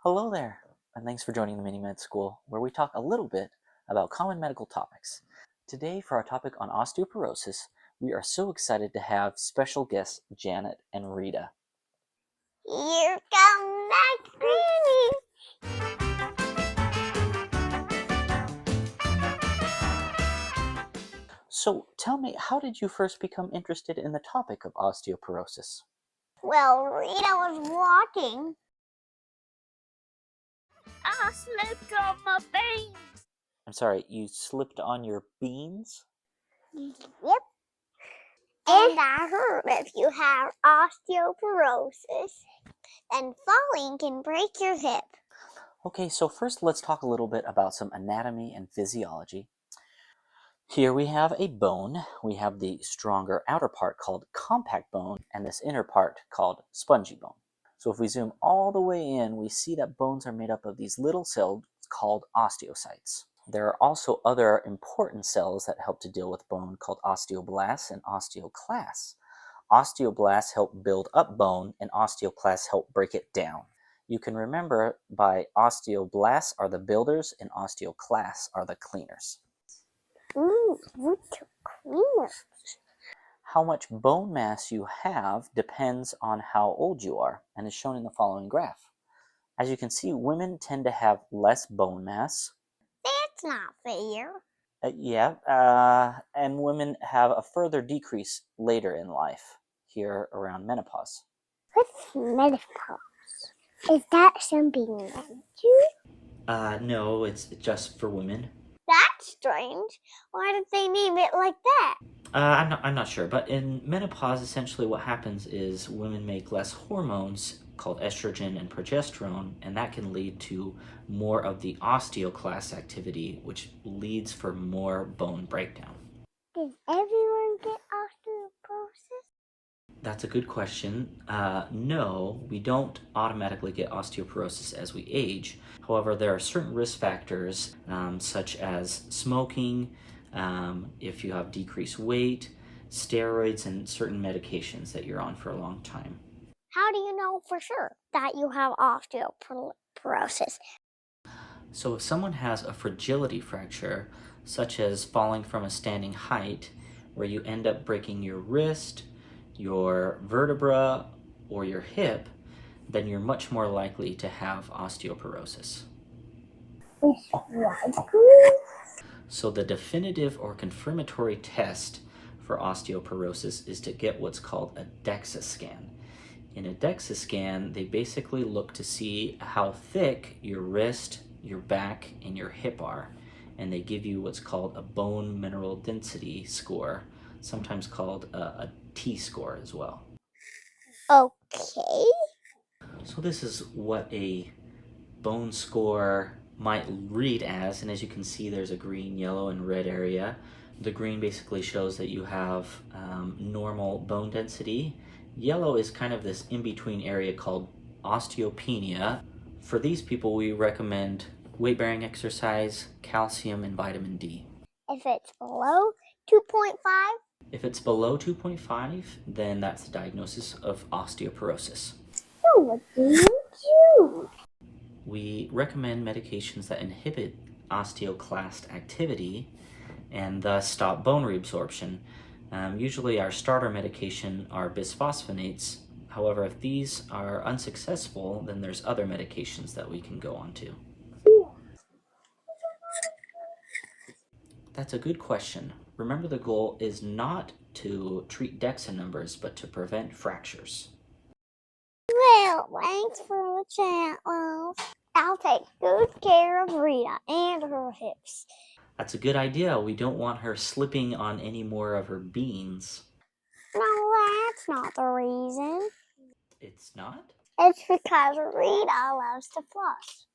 Hello there, and thanks for joining the Mini Med School, where we talk a little bit about common medical topics. Today, for our topic on osteoporosis, we are so excited to have special guests Janet and Rita. Here come my Grannies! So, tell me, how did you first become interested in the topic of osteoporosis? Well, Rita was walking. I slipped on my beans. I'm sorry, you slipped on your beans? Yep. And I heard if you have osteoporosis, then falling can break your hip. Okay, so first let's talk a little bit about some anatomy and physiology. Here we have a bone. We have the stronger outer part called compact bone and this inner part called spongy bone. So if we zoom all the way in, we see that bones are made up of these little cells called osteocytes. There are also other important cells that help to deal with bone called osteoblasts and osteoclasts. Osteoblasts help build up bone and osteoclasts help break it down. You can remember by osteoblasts are the builders and osteoclasts are the cleaners. How much bone mass you have depends on how old you are and is shown in the following graph. As you can see, women tend to have less bone mass. That's not fair. And women have a further decrease later in life, here around menopause. What's menopause? Is that something men do? No, it's just for women. That's strange. Why did they name it like that? I'm not sure, but in menopause, essentially what happens is women make less hormones called estrogen and progesterone, and that can lead to more of the osteoclast activity, which leads for more bone breakdown. Does everyone get osteoporosis? That's a good question. No, we don't automatically get osteoporosis as we age. However, there are certain risk factors, such as smoking, if you have decreased weight, steroids, and certain medications that you're on for a long time. How do you know for sure that you have osteoporosis? So if someone has a fragility fracture, such as falling from a standing height, where you end up breaking your wrist, your vertebra, or your hip, then you're much more likely to have osteoporosis. So the definitive or confirmatory test for osteoporosis is to get what's called a DEXA scan. In a DEXA scan, they basically look to see how thick your wrist, your back, and your hip are, and they give you what's called a bone mineral density score, sometimes called a T-score as well. Okay. So this is what a bone score might read as, and as you can see, there's a green, yellow, and red area. The green basically shows that you have normal bone density. Yellow is kind of this in-between area called osteopenia. For these people, we recommend weight-bearing exercise, calcium, and vitamin D. If it's below 2.5? If it's below 2.5, then that's the diagnosis of osteoporosis. So what do you do? We recommend medications that inhibit osteoclast activity and thus stop bone reabsorption. Usually our starter medication are bisphosphonates. However, if these are unsuccessful, then there's other medications that we can go on to. That's a good question. Remember, the goal is not to treat DEXA numbers, but to prevent fractures. Well, thanks for the chat, love. I'll take good care of Rita and her hips. That's a good idea. We don't want her slipping on any more of her beans. No, that's not the reason. It's not? It's because Rita loves to floss.